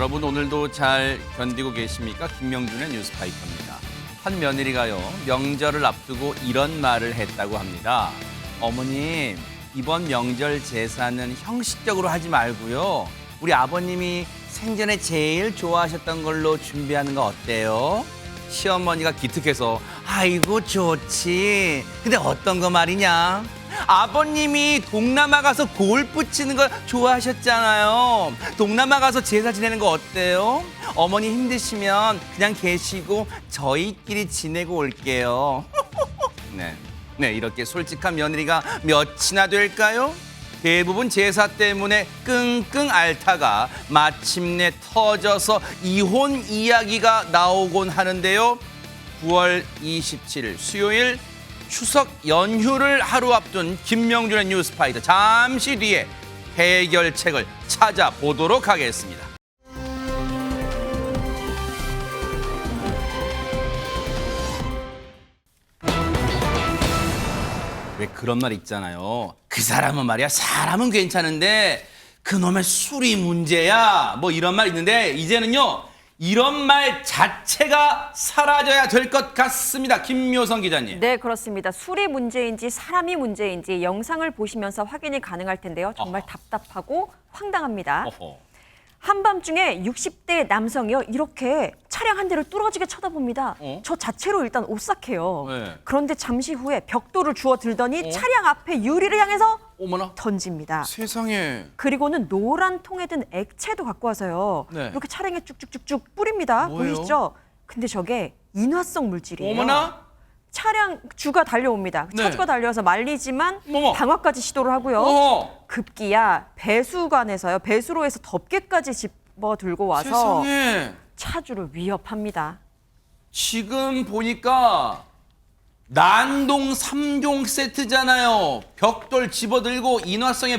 여러분 오늘도 잘 견디고 계십니까? 김명준의 뉴스파이터입니다. 한 며느리가요, 명절을 앞두고 이런 말을 했다고 합니다. 어머님, 이번 명절 제사는 형식적으로 하지 말고요. 우리 아버님이 생전에 제일 좋아하셨던 걸로 준비하는 거 어때요? 시어머니가 기특해서 아이고 좋지. 근데 어떤 거 말이냐? 아버님이 동남아 가서 골프 치는 거 좋아하셨잖아요. 동남아 가서 제사 지내는 거 어때요? 어머니 힘드시면 그냥 계시고 저희끼리 지내고 올게요. 네, 이렇게 솔직한 며느리가 몇이나 될까요? 대부분 제사 때문에 끙끙 앓다가 마침내 터져서 이혼 이야기가 나오곤 하는데요. 9월 27일 수요일 추석 연휴를 하루 앞둔 김명준의 뉴스파이터, 잠시 뒤에 해결책을 찾아보도록 하겠습니다. 왜 그런 말 있잖아요. 그 사람은 말이야, 사람은 괜찮은데 그놈의 술이 문제야. 뭐 이런 말 있는데 이제는요, 이런 말 자체가 사라져야 될 것 같습니다. 김묘성 기자님. 네, 그렇습니다. 술이 문제인지 사람이 문제인지 영상을 보시면서 확인이 가능할 텐데요. 정말 답답하고 황당합니다. 한밤중에 60대 남성이요, 이렇게 차량 한 대를 뚫어지게 쳐다봅니다. 저 자체로 일단 오싹해요. 네. 그런데 잠시 후에 벽돌을 주워 들더니 차량 앞에 유리를 향해서 어머나. 던집니다. 세상에. 그리고는 노란 통에 든 액체도 갖고 와서요. 네. 이렇게 차량에 쭉쭉쭉쭉 뿌립니다. 뭐예요? 보이시죠? 근데 저게 인화성 물질이에요. 어머나. 차량 주가 달려옵니다. 네. 차주가 달려와서 말리지만 어머. 방화까지 시도를 하고요. 어허. 급기야 배수관에서요, 배수로에서 덮개까지 집어 들고 와서 세상에. 차주를 위협합니다. 지금 보니까 난동 3종 세트잖아요. 벽돌 집어들고 인화성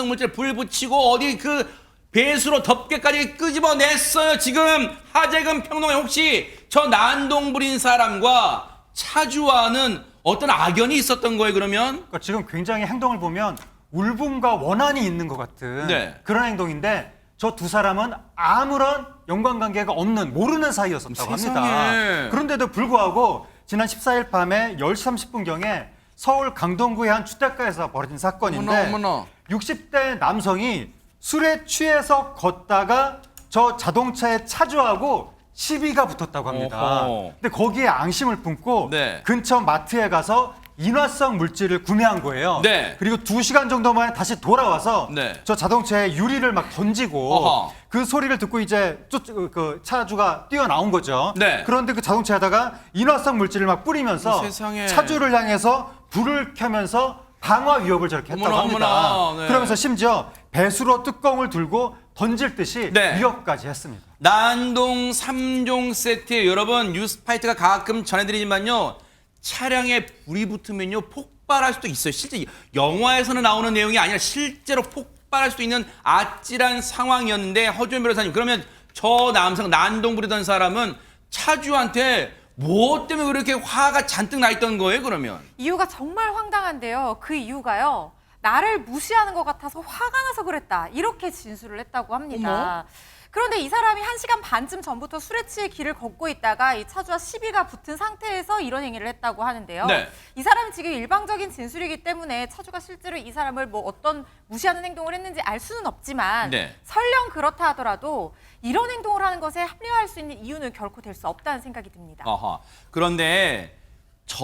물질 불 붙이고 어디 그 배수로 덮개까지 끄집어냈어요. 지금 하재근 평론가, 혹시 저 난동 부린 사람과 차주와는 어떤 악연이 있었던 거예요, 그러면? 그러니까 지금 굉장히 행동을 보면 울분과 원한이 있는 것 같은 네. 그런 행동인데, 저 두 사람은 아무런 연관관계가 없는, 모르는 사이였었다고 세상에. 합니다. 그런데도 불구하고 지난 14일 밤에 10시 30분경에 서울 강동구의 한 주택가에서 벌어진 사건인데, 어머나. 60대 남성이 술에 취해서 걷다가 저 자동차의 차주하고 시비가 붙었다고 합니다. 어허. 근데 거기에 앙심을 품고 네. 근처 마트에 가서 인화성 물질을 구매한 거예요. 네. 그리고 2시간 정도 만에 다시 돌아와서 네. 저 자동차에 유리를 막 던지고, 어허. 그 소리를 듣고 이제 그 차주가 뛰어나온 거죠. 네. 그런데 그 자동차에다가 인화성 물질을 막 뿌리면서 세상에. 차주를 향해서 불을 켜면서 방화 위협을 저렇게 했다고 어머나, 합니다. 어머나. 네. 그러면서 심지어 배수로 뚜껑을 들고 던질 듯이 네. 위협까지 했습니다. 난동 3종 세트, 여러분 뉴스파이트가 가끔 전해드리지만요, 차량에 불이 붙으면요 폭발할 수도 있어요. 실제 영화에서는 나오는 내용이 아니라 실제로 폭발할 수도 있는 아찔한 상황이었는데, 허주현 변호사님, 그러면 저 남성 난동 부리던 사람은 차주한테 뭐 때문에 그렇게 화가 잔뜩 나 있던 거예요, 그러면? 이유가 정말 황당한데요. 그 이유가요, 나를 무시하는 것 같아서 화가 나서 그랬다, 이렇게 진술을 했다고 합니다. 그런데 이 사람이 1시간 반쯤 전부터 술에 취해 길을 걷고 있다가 이 차주와 시비가 붙은 상태에서 이런 행위를 했다고 하는데요. 네. 이 사람이 지금 일방적인 진술이기 때문에 차주가 실제로 이 사람을 뭐 어떤 무시하는 행동을 했는지 알 수는 없지만, 네. 설령 그렇다 하더라도 이런 행동을 하는 것에 합리화할 수 있는 이유는 결코 될 수 없다는 생각이 듭니다. 아하. 그런데 저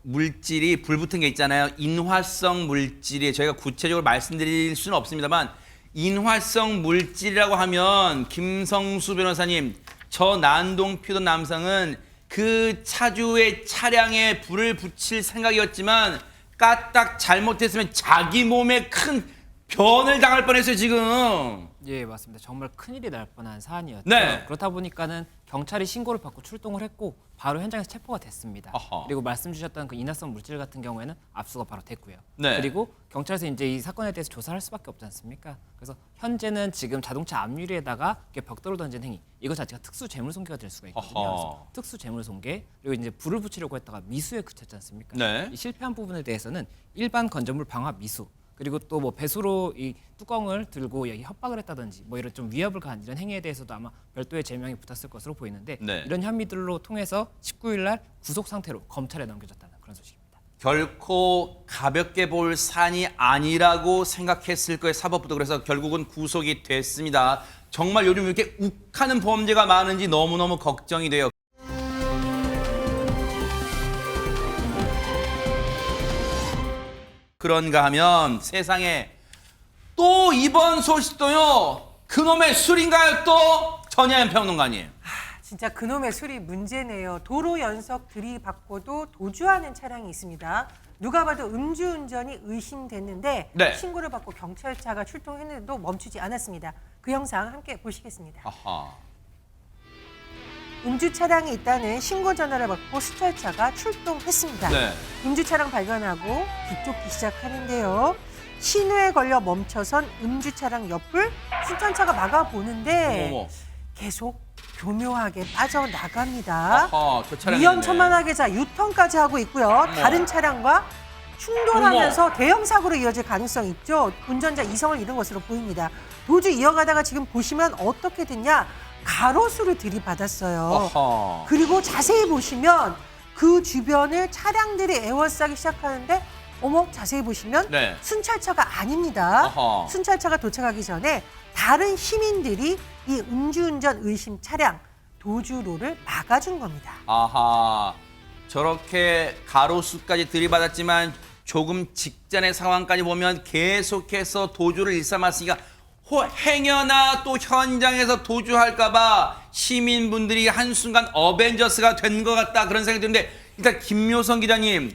물질이 불붙은 게 있잖아요. 인화성 물질이, 저희가 구체적으로 말씀드릴 수는 없습니다만, 인화성 물질이라고 하면 김성수 변호사님, 저 난동 피우던 남성은 그 차주의 차량에 불을 붙일 생각이었지만 까딱 잘못했으면 자기 몸에 큰 변을 당할 뻔했어요, 지금. 예, 맞습니다. 정말 큰일이 날 뻔한 사안이었죠. 네. 그렇다 보니까는 경찰이 신고를 받고 출동을 했고 바로 현장에서 체포가 됐습니다. 아하. 그리고 말씀 주셨던 그 인화성 물질 같은 경우에는 압수가 바로 됐고요. 네. 그리고 경찰에서 이제 이 사건에 대해서 조사를 할 수밖에 없지 않습니까? 그래서 현재는 지금 자동차 앞유리에다가 이렇게 벽돌을 던진 행위, 이거 자체가 특수 재물손괴가 될 수가 있거든요. 아하. 그래서 특수 재물손괴, 그리고 이제 불을 붙이려고 했다가 미수에 그쳤지 않습니까? 네. 이 실패한 부분에 대해서는 일반 건전물 방화 미수, 그리고 또 뭐 배수로 이 뚜껑을 들고 여기 협박을 했다든지 뭐 이런 좀 위협을 가한 이런 행위에 대해서도 아마 별도의 제명이 붙었을 것으로 보이는데 네. 이런 혐의들로 통해서 19일 날 구속 상태로 검찰에 넘겨졌다는 그런 소식입니다. 결코 가볍게 볼 사안이 아니라고 생각했을 거예요, 사법부도. 그래서 결국은 구속이 됐습니다. 정말 요즘 이렇게 욱하는 범죄가 많은지 너무너무 걱정이 돼요. 그런가 하면 세상에 또 이번 소식도요. 그놈의 술인가요 또? 전야연 평론가님. 진짜 그놈의 술이 문제네요. 도로 연석 들이받고도 도주하는 차량이 있습니다. 누가 봐도 음주운전이 의심됐는데 네. 신고를 받고 경찰차가 출동했는데도 멈추지 않았습니다. 그 영상 함께 보시겠습니다. 아하. 음주 차량이 있다는 신고 전화를 받고 수찰차가 출동했습니다. 네. 음주 차량 발견하고 뒤쫓기 시작하는데요. 신호에 걸려 멈춰선 음주 차량 옆을 순찰차가 막아보는데 어머. 계속 교묘하게 빠져나갑니다. 아하, 저 차량이네. 위험천만하게 자 유턴까지 하고 있고요. 다른 차량과 충돌하면서 대형 사고로 이어질 가능성이 있죠. 운전자 이성을 잃은 것으로 보입니다. 도주 이어가다가 지금 보시면 어떻게 됐냐? 가로수를 들이받았어요. 아하. 그리고 자세히 보시면 그 주변을 차량들이 에워싸기 시작하는데 어머 자세히 보시면 네. 순찰차가 아닙니다. 아하. 순찰차가 도착하기 전에 다른 시민들이 이 음주운전 의심 차량 도주로를 막아준 겁니다. 아하, 저렇게 가로수까지 들이받았지만 조금 직전의 상황까지 보면 계속해서 도주를 일삼았으니까 행여나 또 현장에서 도주할까봐 시민분들이 한순간 어벤져스가 된 것 같다 그런 생각이 드는데, 일단 김묘성 기자님,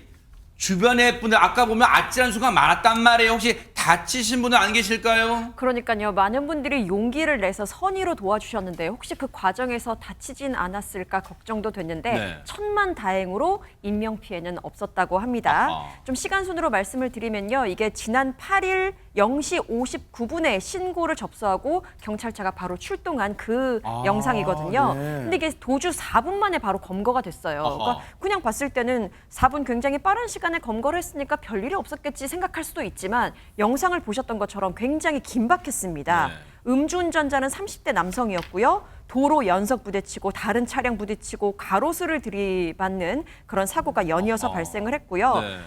주변의 분들 아까 보면 아찔한 순간 많았단 말이에요. 혹시 다치신 분은 안 계실까요? 그러니까요. 많은 분들이 용기를 내서 선의로 도와주셨는데 혹시 그 과정에서 다치진 않았을까 걱정도 됐는데 네. 천만다행으로 인명피해는 없었다고 합니다. 아하. 좀 시간순으로 말씀을 드리면요. 이게 지난 8일 0시 59분에 신고를 접수하고 경찰차가 바로 출동한 그 영상이거든요. 근데 이게 도주 4분 만에 바로 검거가 됐어요. 아하. 그러니까 그냥 봤을 때는 4분 굉장히 빠른 시간에 검거를 했으니까 별일이 없었겠지 생각할 수도 있지만 영상을 보셨던 것처럼 굉장히 긴박했습니다. 네. 음주운전자는 30대 남성이었고요. 도로 연석 부딪히고 다른 차량 부딪히고 가로수를 들이받는 그런 사고가 연이어서 발생을 했고요. 네.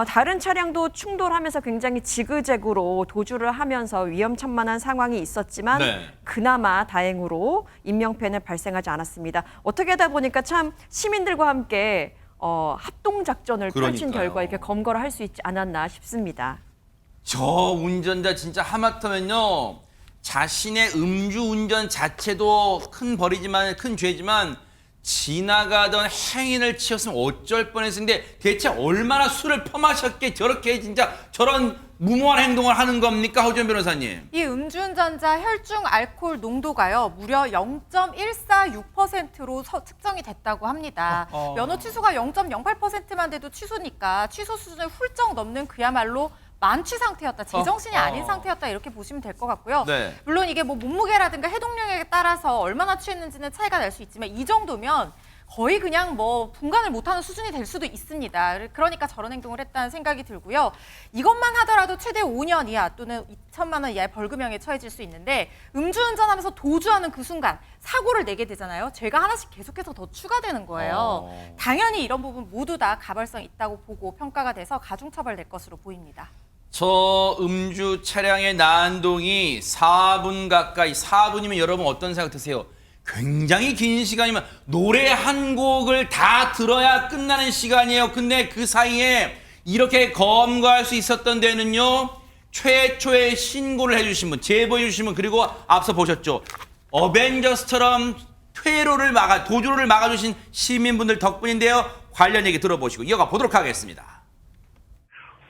다른 차량도 충돌하면서 굉장히 지그재그로 도주를 하면서 위험천만한 상황이 있었지만 네. 그나마 다행으로 인명피해는 발생하지 않았습니다. 어떻게 하다 보니까 참 시민들과 함께 합동작전을 펼친 그러니까요. 결과 이렇게 검거를 할 수 있지 않았나 싶습니다. 저 운전자 진짜 하마터면요, 자신의 음주운전 자체도 큰 벌이지만, 큰 죄지만 지나가던 행인을 치었으면 어쩔 뻔했는데 대체 얼마나 술을 퍼마셨기에 저렇게 진짜 저런 무모한 행동을 하는 겁니까, 허지연 변호사님? 이 음주운전자 혈중 알코올 농도가요, 무려 0.146%로 측정이 됐다고 합니다. 면허 취소가 0.08%만 돼도 취소니까 취소 수준을 훌쩍 넘는 그야말로 만취 상태였다, 제정신이 아닌 상태였다 이렇게 보시면 될 것 같고요. 네. 물론 이게 뭐 몸무게라든가 해동량에 따라서 얼마나 취했는지는 차이가 날 수 있지만 이 정도면 거의 그냥 뭐 분간을 못하는 수준이 될 수도 있습니다. 그러니까 저런 행동을 했다는 생각이 들고요. 이것만 하더라도 최대 5년 이하 또는 2천만 원 이하의 벌금형에 처해질 수 있는데 음주운전하면서 도주하는 그 순간 사고를 내게 되잖아요. 죄가 하나씩 계속해서 더 추가되는 거예요. 당연히 이런 부분 모두 다 가벌성 있다고 보고 평가가 돼서 가중처벌될 것으로 보입니다. 저 음주 차량의 난동이 4분 가까이, 4분이면 여러분 어떤 생각 드세요? 굉장히 긴 시간이면 노래 한 곡을 다 들어야 끝나는 시간이에요. 근데 그 사이에 이렇게 검거할 수 있었던 데는요, 최초의 신고를 해주신 분, 제보해 주신 분, 그리고 앞서 보셨죠, 어벤져스처럼 도주로를 막아주신 시민분들 덕분인데요. 관련 얘기 들어보시고 이어가 보도록 하겠습니다.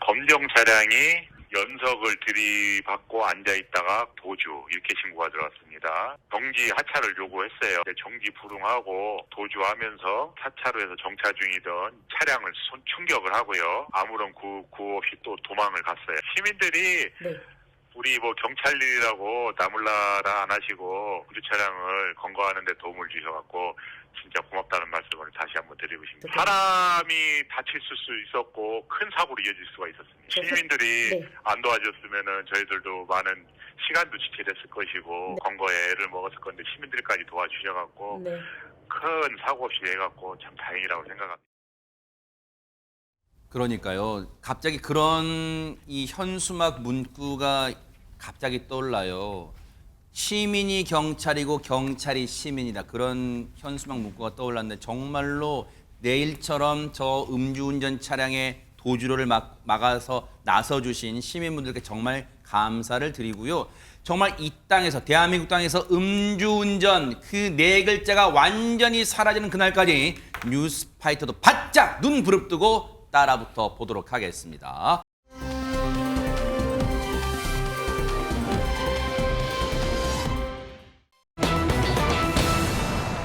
검정 차량이 연석을 들이받고 앉아있다가 도주 이렇게 신고가 들어왔습니다. 정지 하차를 요구했어요. 정지 불응하고 도주하면서 차차로에서 정차 중이던 차량을 충격을 하고요. 아무런 구호 없이 또 도망을 갔어요. 시민들이 우리 뭐 경찰 일이라고 나몰라라 안 하시고 구조 차량을 검거하는 데 도움을 주셔갖고 진짜 고맙다는 말씀을 다시 한번 드리고 싶습니다. 사람이 다칠 수 있었고 큰 사고로 이어질 수가 있었습니다. 시민들이 안 도와줬으면은 저희들도 많은 시간도 지체됐을 것이고 검거에 애를 먹었을 건데 시민들까지 도와주셔갖고 큰 사고 없이 해갖고 참 다행이라고 생각합니다. 그러니까요. 갑자기 그런 이 현수막 문구가 갑자기 떠올라요. 시민이 경찰이고 경찰이 시민이다. 그런 현수막 문구가 떠올랐는데 정말로 내일처럼 저 음주운전 차량의 도주로를 막아서 나서주신 시민분들께 정말 감사를 드리고요. 정말 이 땅에서 대한민국 땅에서 음주운전 그 네 글자가 완전히 사라지는 그날까지 뉴스파이터도 바짝 눈 부릅뜨고 따라붙어 보도록 하겠습니다.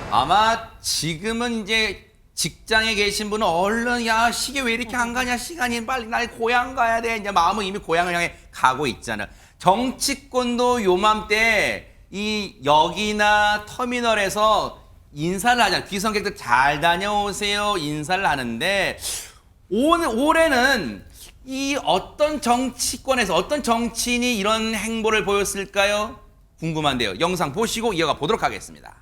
아마 지금은 이제 직장에 계신 분은 얼른 야 시계 왜 이렇게 안 가냐 시간이 빨리 날 고향 가야 돼 이제 마음은 이미 고향을 향해 가고 있잖아. 정치권도 요맘때 이 역이나 터미널에서 인사를 하잖아. 귀성객들 잘 다녀오세요 인사를 하는데 올해는 이 어떤 정치권에서 어떤 정치인이 이런 행보를 보였을까요? 궁금한데요. 영상 보시고 이어가 보도록 하겠습니다.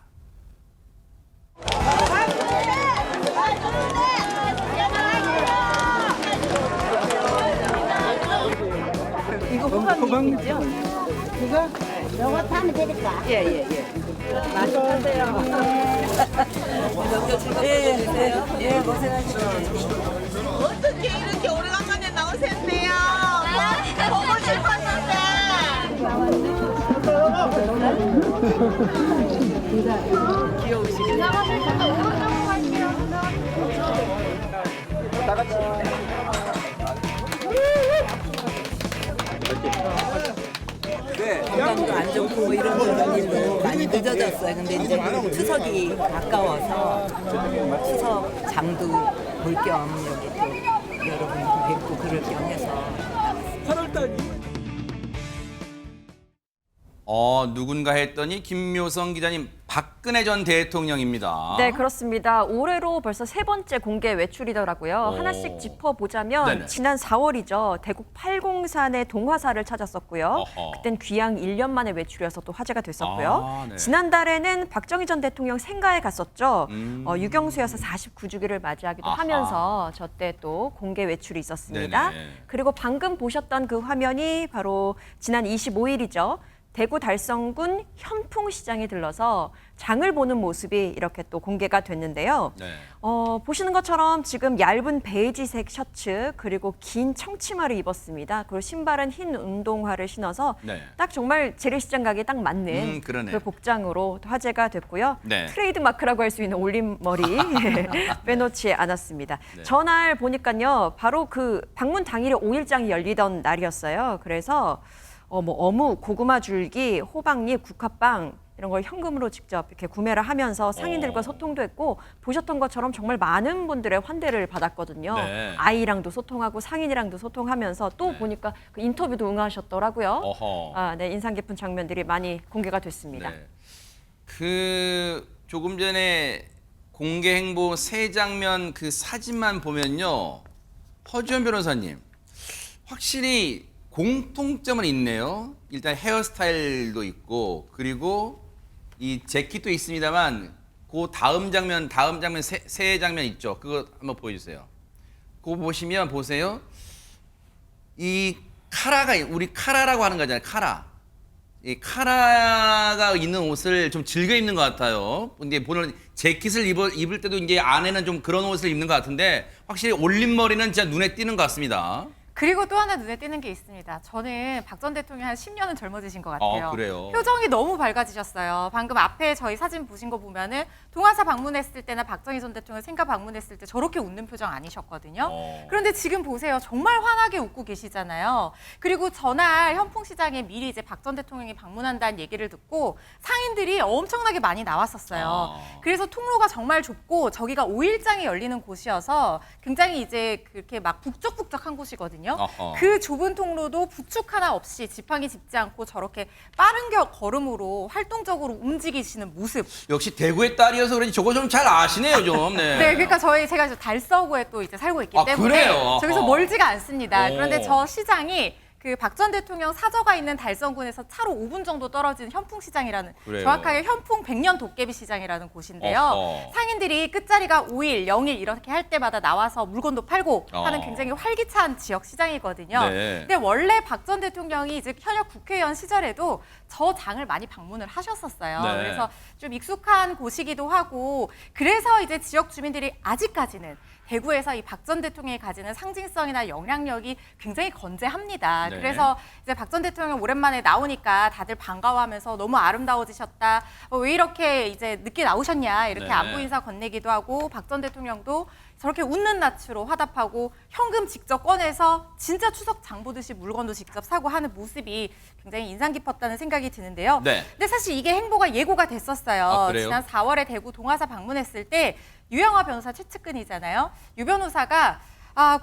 이거 호박잎이죠? 이거? 요거 타면 되니까. 예. 맛있으세요. 예, 고생하셨습니다. 어떻게 이렇게 오래간만에 나오셨네요. 보고 싶었는데. 건강도 안 좋고 뭐 이런 일도 많이 늦어졌어요. 근데 이제 추석이 가까워서 추석 장도 볼 겸 여기 또 여러분 뵙고 그럴 겸 해서 누군가 했더니 김묘성 기자님 박근혜 전 대통령입니다. 네, 그렇습니다. 올해로 벌써 세 번째 공개 외출이더라고요. 하나씩 짚어보자면 네네. 지난 4월이죠. 대구 팔공산의 동화사를 찾았었고요. 어허. 그땐 귀향 1년 만에 외출이어서 또 화제가 됐었고요. 아, 네. 지난달에는 박정희 전 대통령 생가에 갔었죠. 유경수여서 49주기를 맞이하기도 아하. 하면서 저 때 또 공개 외출이 있었습니다. 네네. 그리고 방금 보셨던 그 화면이 바로 지난 25일이죠. 대구 달성군 현풍시장에 들러서 장을 보는 모습이 이렇게 또 공개가 됐는데요. 네. 보시는 것처럼 지금 얇은 베이지색 셔츠 그리고 긴 청치마를 입었습니다. 그리고 신발은 흰 운동화를 신어서 네. 딱 정말 재래시장 가기에 딱 맞는 그러네. 그 복장으로 또 화제가 됐고요. 네. 트레이드 마크라고 할 수 있는 올림머리 빼놓지 않았습니다. 네. 전날 보니까요. 바로 그 방문 당일에 5일장이 열리던 날이었어요. 그래서 뭐 어묵, 고구마 줄기, 호박잎, 국화빵 이런 걸 현금으로 직접 이렇게 구매를 하면서 상인들과 소통도 했고 보셨던 것처럼 정말 많은 분들의 환대를 받았거든요. 네. 아이랑도 소통하고 상인이랑도 소통하면서 또 네. 보니까 그 인터뷰도 응하셨더라고요. 어허. 네, 인상 깊은 장면들이 많이 공개가 됐습니다. 네. 그 조금 전에 공개 행보 세 장면 그 사진만 보면요. 허주연 변호사님 확실히 공통점은 있네요. 일단 헤어스타일도 있고 그리고 이 재킷도 있습니다만 그 다음 장면 세 장면 있죠. 그거 한번 보여주세요. 그거 보시면 보세요. 이 카라가 우리 카라라고 하는 거잖아요. 카라. 이 카라가 있는 옷을 좀 즐겨 입는 것 같아요. 근데 보는 재킷을 입을 때도 이제 안에는 좀 그런 옷을 입는 것 같은데 확실히 올림머리는 진짜 눈에 띄는 것 같습니다. 그리고 또 하나 눈에 띄는 게 있습니다. 저는 박 전 대통령이 한 10년은 젊어지신 것 같아요. 그래요? 표정이 너무 밝아지셨어요. 방금 앞에 저희 사진 보신 거 보면은 동화사 방문했을 때나 박정희 전 대통령 생가 방문했을 때 저렇게 웃는 표정 아니셨거든요. 그런데 지금 보세요. 정말 환하게 웃고 계시잖아요. 그리고 전날 현풍시장에 미리 이제 박 전 대통령이 방문한다는 얘기를 듣고 상인들이 엄청나게 많이 나왔었어요. 그래서 통로가 정말 좁고 저기가 5일장이 열리는 곳이어서 굉장히 이제 그렇게 막 북적북적한 곳이거든요. 있거든요. 어허. 그 좁은 통로도 부축 하나 없이 지팡이 짚지 않고 저렇게 빠른 걸음으로 활동적으로 움직이시는 모습. 역시 대구의 딸이어서 그런지 저거 좀 잘 아시네요, 좀. 네. 네, 그러니까 제가 이제 달서구에 또 이제 살고 있기 아, 때문에 그래요? 저기서 어허. 멀지가 않습니다. 오. 그런데 저 시장이 그 박 전 대통령 사저가 있는 달성군에서 차로 5분 정도 떨어진 현풍시장이라는 그래요? 정확하게 현풍 백년 도깨비 시장이라는 곳인데요. 어허. 상인들이 끝자리가 5일, 0일 이렇게 할 때마다 나와서 물건도 팔고 하는 굉장히 활기찬 지역 시장이거든요. 네. 근데 원래 박 전 대통령이 이제 현역 국회의원 시절에도 저 장을 많이 방문을 하셨었어요. 네. 그래서 좀 익숙한 곳이기도 하고 그래서 이제 지역 주민들이 아직까지는 대구에서 이 박 전 대통령이 가지는 상징성이나 영향력이 굉장히 건재합니다. 네. 그래서 이제 박 전 대통령 오랜만에 나오니까 다들 반가워하면서 너무 아름다워지셨다. 왜 이렇게 이제 늦게 나오셨냐 이렇게 네. 안부 인사 건네기도 하고 박 전 대통령도 저렇게 웃는 낯으로 화답하고 현금 직접 꺼내서 진짜 추석 장 보듯이 물건도 직접 사고 하는 모습이 굉장히 인상 깊었다는 생각이 드는데요. 네. 근데 사실 이게 행보가 예고가 됐었어요. 아, 그래요? 지난 4월에 대구 동화사 방문했을 때 유영하 변호사 최측근이잖아요. 유 변호사가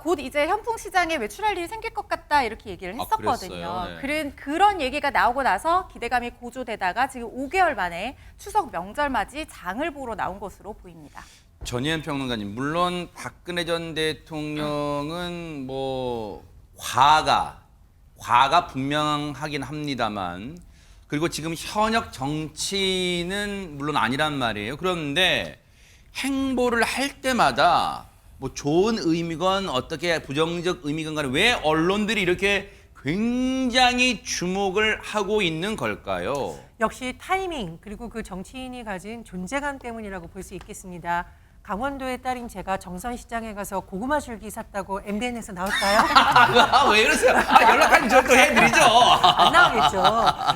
곧 이제 현풍시장에 외출할 일이 생길 것 같다 이렇게 얘기를 했었거든요. 그랬어요? 네. 그런 얘기가 나오고 나서 기대감이 고조되다가 지금 5개월 만에 추석 명절 맞이 장을 보러 나온 것으로 보입니다. 전희연 평론가님, 물론 박근혜 전 대통령은 뭐 과가 분명하긴 합니다만, 그리고 지금 현역 정치는 물론 아니란 말이에요. 그런데 행보를 할 때마다 뭐 좋은 의미건 어떻게 부정적 의미건 간에 왜 언론들이 이렇게 굉장히 주목을 하고 있는 걸까요? 역시 타이밍 그리고 그 정치인이 가진 존재감 때문이라고 볼 수 있겠습니다. 강원도의 딸인 제가 정선시장에 가서 고구마 줄기 샀다고 MBN에서 나올까요? 왜 이러세요? 연락하면 저 또 해드리죠. 안 나오겠죠.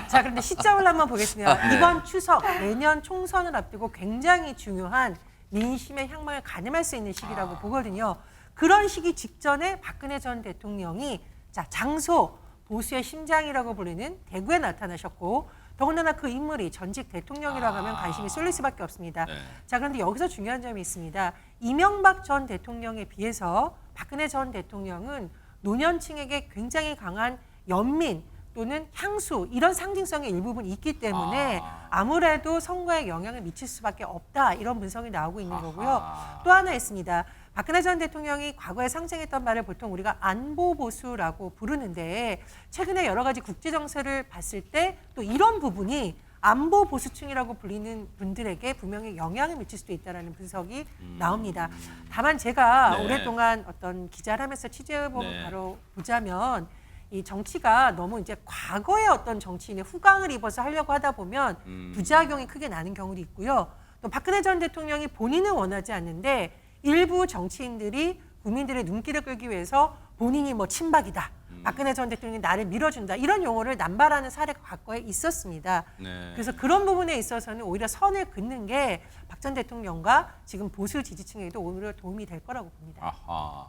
자, 그런데 시점을 한번 보겠습니다. 네. 이번 추석, 내년 총선을 앞두고 굉장히 중요한 민심의 향방을 가늠할 수 있는 시기라고 보거든요. 그런 시기 직전에 박근혜 전 대통령이 장소, 보수의 심장이라고 불리는 대구에 나타나셨고 더군다나 그 인물이 전직 대통령이라고 하면 관심이 쏠릴 수밖에 없습니다. 네. 자, 그런데 여기서 중요한 점이 있습니다. 이명박 전 대통령에 비해서 박근혜 전 대통령은 노년층에게 굉장히 강한 연민 또는 향수 이런 상징성의 일부분이 있기 때문에 아무래도 선거에 영향을 미칠 수밖에 없다 이런 분석이 나오고 있는 거고요. 또 하나 있습니다. 박근혜 전 대통령이 과거에 상징했던 말을 보통 우리가 안보 보수라고 부르는데 최근에 여러 가지 국제 정세를 봤을 때 또 이런 부분이 안보 보수층이라고 불리는 분들에게 분명히 영향을 미칠 수도 있다는 분석이 나옵니다. 다만 제가 네. 오랫동안 어떤 기자를 하면서 취재해보고 네. 바로 보자면 이 정치가 너무 이제 과거의 어떤 정치인의 후광을 입어서 하려고 하다 보면 부작용이 크게 나는 경우도 있고요. 또 박근혜 전 대통령이 본인은 원하지 않는데 일부 정치인들이 국민들의 눈길을 끌기 위해서 본인이 뭐 친박이다. 박근혜 전 대통령이 나를 밀어준다. 이런 용어를 남발하는 사례가 과거에 있었습니다. 네. 그래서 그런 부분에 있어서는 오히려 선을 긋는 게 박 전 대통령과 지금 보수 지지층에도 오히려 도움이 될 거라고 봅니다. 아하.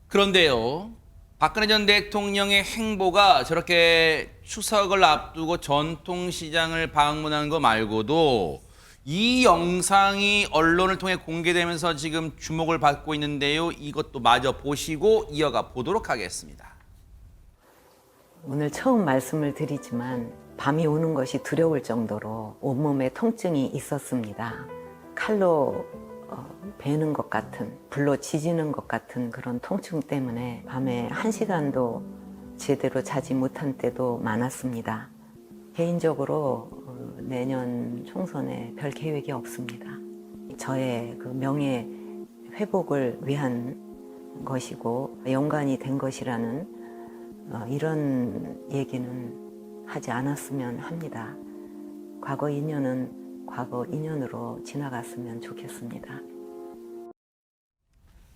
그런데요, 박근혜 전 대통령의 행보가 저렇게 추석을 앞두고 전통시장을 방문한 거 말고도 이 영상이 언론을 통해 공개되면서 지금 주목을 받고 있는데요. 이것도 마저 보시고 이어가 보도록 하겠습니다. 오늘 처음 말씀을 드리지만 밤이 오는 것이 두려울 정도로 온몸에 통증이 있었습니다. 칼로 베는 것 같은, 불로 지지는 것 같은 그런 통증 때문에 밤에 1시간도 제대로 자지 못한 때도 많았습니다. 개인적으로 내년 총선에 별 계획이 없습니다. 저의 그 명예 회복을 위한 것이고 연관이 된 것이라는 이런 얘기는 하지 않았으면 합니다. 과거 인연은 과거 인연으로 지나갔으면 좋겠습니다.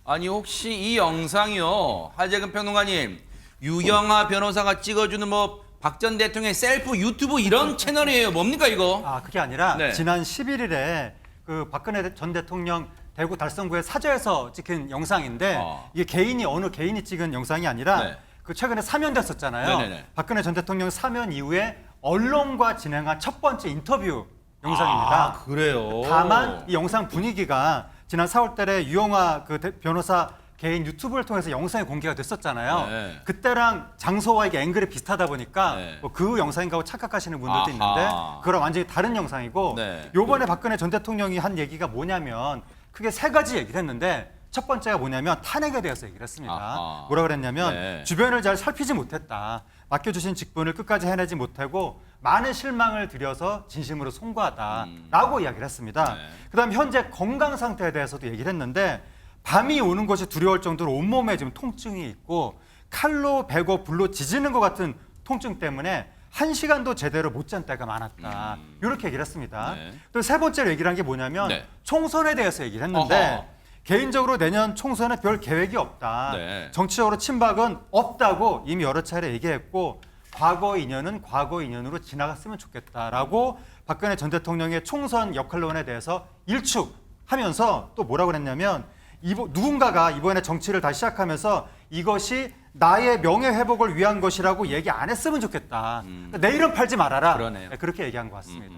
아니 혹시 이 영상이요, 하재근 평론가님, 유영하 변호사가 찍어주는 뭐 박 전 대통령의 셀프 유튜브 이런 채널이에요. 뭡니까 이거? 그게 아니라 네. 지난 11일에 그 박근혜 전 대통령 대구 달성구의 사저에서 찍힌 영상인데 이게 어느 개인이 찍은 영상이 아니라 네. 그 최근에 사면됐었잖아요. 네네네. 박근혜 전 대통령 사면 이후에 언론과 진행한 첫 번째 인터뷰 영상입니다. 그래요. 다만 이 영상 분위기가 지난 4월 달에 유영하 그 변호사 개인 유튜브를 통해서 영상이 공개가 됐었잖아요. 네. 그때랑 장소와 이게 앵글이 비슷하다 보니까 네. 뭐 그 영상인가 하고 착각하시는 분들도 아하. 있는데 그거랑 완전히 다른 영상이고 네. 요번에 박근혜 전 대통령이 한 얘기가 뭐냐면 크게 3가지 얘기를 했는데 첫 번째가 뭐냐면 탄핵에 대해서 얘기를 했습니다. 아하. 뭐라 그랬냐면 네. 주변을 잘 살피지 못했다. 맡겨주신 직분을 끝까지 해내지 못하고 많은 실망을 드려서 진심으로 송구하다라고 이야기를 했습니다. 네. 그다음 현재 건강 상태에 대해서도 얘기를 했는데 밤이 오는 것이 두려울 정도로 온몸에 지금 통증이 있고 칼로 베고 불로 지지는 것 같은 통증 때문에 1시간도 제대로 못 잔 때가 많았다. 이렇게 얘기를 했습니다. 네. 또 세 번째로 얘기를 한 게 뭐냐면 네. 총선에 대해서 얘기를 했는데 어허. 개인적으로 내년 총선에 별 계획이 없다. 네. 정치적으로 친박은 없다고 이미 여러 차례 얘기했고 과거 인연은 과거 인연으로 지나갔으면 좋겠다라고 박근혜 전 대통령의 총선 역할론에 대해서 일축하면서 또 뭐라고 그랬냐면 누군가가 이번에 정치를 다시 시작하면서 이것이 나의 명예 회복을 위한 것이라고 얘기 안 했으면 좋겠다. 그러니까 내일은 팔지 말아라. 그러네요. 네, 그렇게 얘기한 것 같습니다.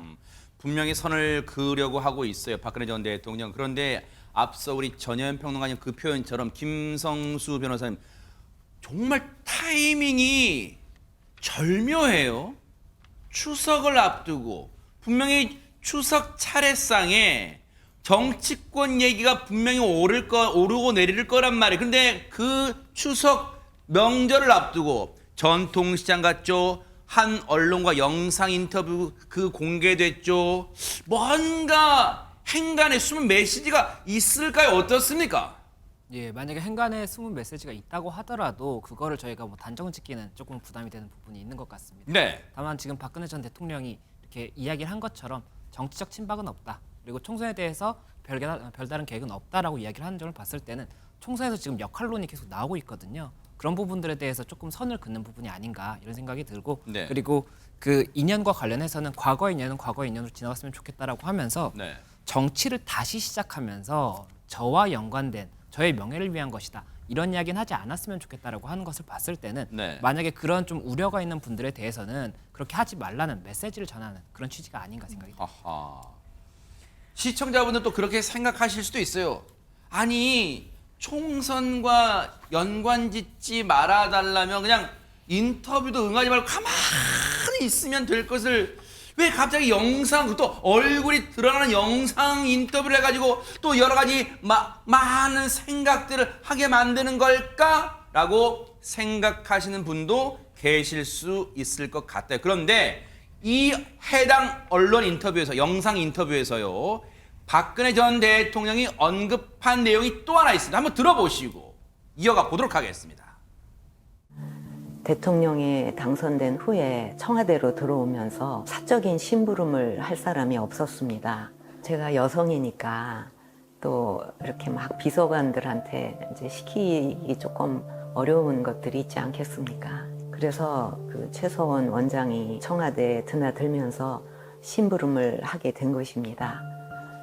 분명히 선을 그으려고 하고 있어요. 박근혜 전 대통령. 그런데 앞서 우리 전현 평론가님 그 표현처럼 김성수 변호사님 정말 타이밍이 절묘해요. 추석을 앞두고 분명히 추석 차례상에 정치권 얘기가 분명히 오르고 내릴 거란 말이에요. 근데 그 추석 명절을 앞두고 전통시장 갔죠. 한 언론과 영상 인터뷰 그 공개됐죠. 뭔가 행간에 숨은 메시지가 있을까요? 어떻습니까? 예, 만약에 행간에 숨은 메시지가 있다고 하더라도 그거를 저희가 뭐 단정을 짓기는 조금 부담이 되는 부분이 있는 것 같습니다. 네. 다만 지금 박근혜 전 대통령이 이렇게 이야기를 한 것처럼 정치적 친박은 없다. 그리고 총선에 대해서 별다른 계획은 없다라고 이야기를 하는 점을 봤을 때는 총선에서 지금 역할론이 계속 나오고 있거든요. 그런 부분들에 대해서 조금 선을 긋는 부분이 아닌가 이런 생각이 들고 네. 그리고 그 인연과 관련해서는 과거의 인연은 과거의 인연으로 지나갔으면 좋겠다라고 하면서 네. 정치를 다시 시작하면서 저와 연관된 저의 명예를 위한 것이다. 이런 이야기는 하지 않았으면 좋겠다라고 하는 것을 봤을 때는 네. 만약에 그런 좀 우려가 있는 분들에 대해서는 그렇게 하지 말라는 메시지를 전하는 그런 취지가 아닌가 생각이 듭니다. 아하. 시청자분들도 그렇게 생각하실 수도 있어요. 아니 총선과 연관짓지 말아달라면 그냥 인터뷰도 응하지 말고 가만히 있으면 될 것을 왜 갑자기 영상 또 얼굴이 드러나는 영상 인터뷰를 해가지고 또 여러 가지 많은 생각들을 하게 만드는 걸까라고 생각하시는 분도 계실 수 있을 것 같아요. 그런데 이 해당 언론 인터뷰에서 영상 인터뷰에서요 박근혜 전 대통령이 언급한 내용이 또 하나 있습니다. 한번 들어보시고 이어가 보도록 하겠습니다. 대통령이 당선된 후에 청와대로 들어오면서 사적인 심부름을 할 사람이 없었습니다. 제가 여성이니까 또 이렇게 막 비서관들한테 이제 시키기 조금 어려운 것들이 있지 않겠습니까? 그래서 그 최서원 원장이 청와대에 드나들면서 심부름을 하게 된 것입니다.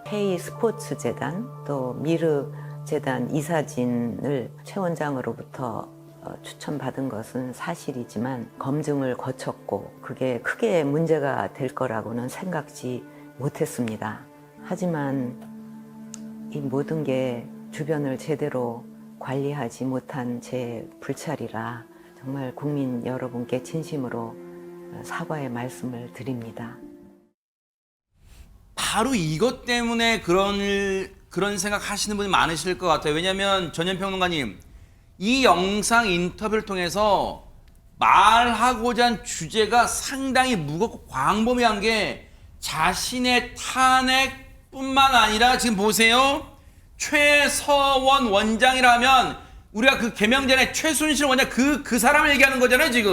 K 스포츠 재단 또 미르 재단 이사진을 최 원장으로부터 추천받은 것은 사실이지만 검증을 거쳤고 그게 크게 문제가 될 거라고는 생각지 못했습니다. 하지만 이 모든 게 주변을 제대로 관리하지 못한 제 불찰이라 정말 국민 여러분께 진심으로 사과의 말씀을 드립니다. 바로 이것 때문에 그런 생각 하시는 분이 많으실 것 같아요. 왜냐하면 전현 평론가님 이 영상 인터뷰를 통해서 말하고자 한 주제가 상당히 무겁고 광범위한 게 자신의 탄핵뿐만 아니라 지금 보세요. 최서원 원장이라면 우리가 그 개명전에 최순실 원장 그 사람을 얘기하는 거잖아요 지금.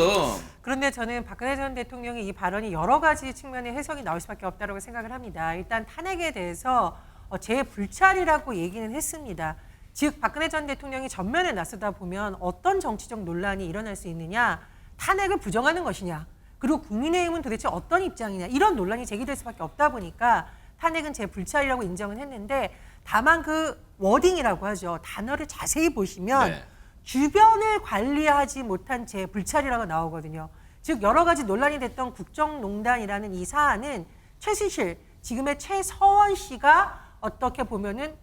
그런데 저는 박근혜 전 대통령의 이 발언이 여러 가지 측면의 해석이 나올 수밖에 없다고 생각을 합니다. 일단 탄핵에 대해서 제 불찰이라고 얘기는 했습니다. 즉 박근혜 전 대통령이 전면에 나서다 보면 어떤 정치적 논란이 일어날 수 있느냐, 탄핵을 부정하는 것이냐, 그리고 국민의힘은 도대체 어떤 입장이냐 이런 논란이 제기될 수밖에 없다 보니까 탄핵은 제 불찰이라고 인정은 했는데 다만 그 워딩이라고 하죠. 단어를 자세히 보시면 네. 주변을 관리하지 못한 제 불찰이라고 나오거든요. 즉 여러 가지 논란이 됐던 국정농단이라는 이 사안은 최순실, 지금의 최서원 씨가 어떻게 보면은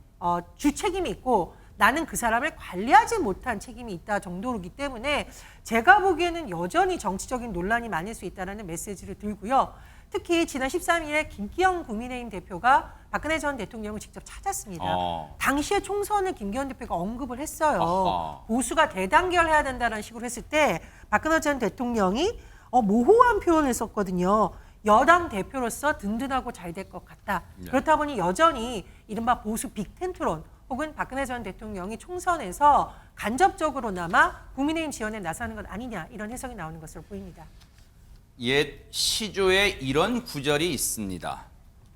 주책임이 있고 나는 그 사람을 관리하지 못한 책임이 있다 정도로기 때문에 제가 보기에는 여전히 정치적인 논란이 많을 수 있다는 메시지를 들고요. 특히 지난 13일에 김기현 국민의힘 대표가 박근혜 전 대통령을 직접 찾았습니다. 당시에 총선을 김기현 대표가 언급을 했어요. 보수가 대단결해야 된다는 식으로 했을 때 박근혜 전 대통령이 모호한 표현을 썼거든요. 여당 대표로서 든든하고 잘 될 것 같다. 그렇다 보니 여전히 이른바 보수 빅텐트론 혹은 박근혜 전 대통령이 총선에서 간접적으로나마 국민의힘 지원에 나서는 것 아니냐 이런 해석이 나오는 것으로 보입니다. 옛 시조에 이런 구절이 있습니다.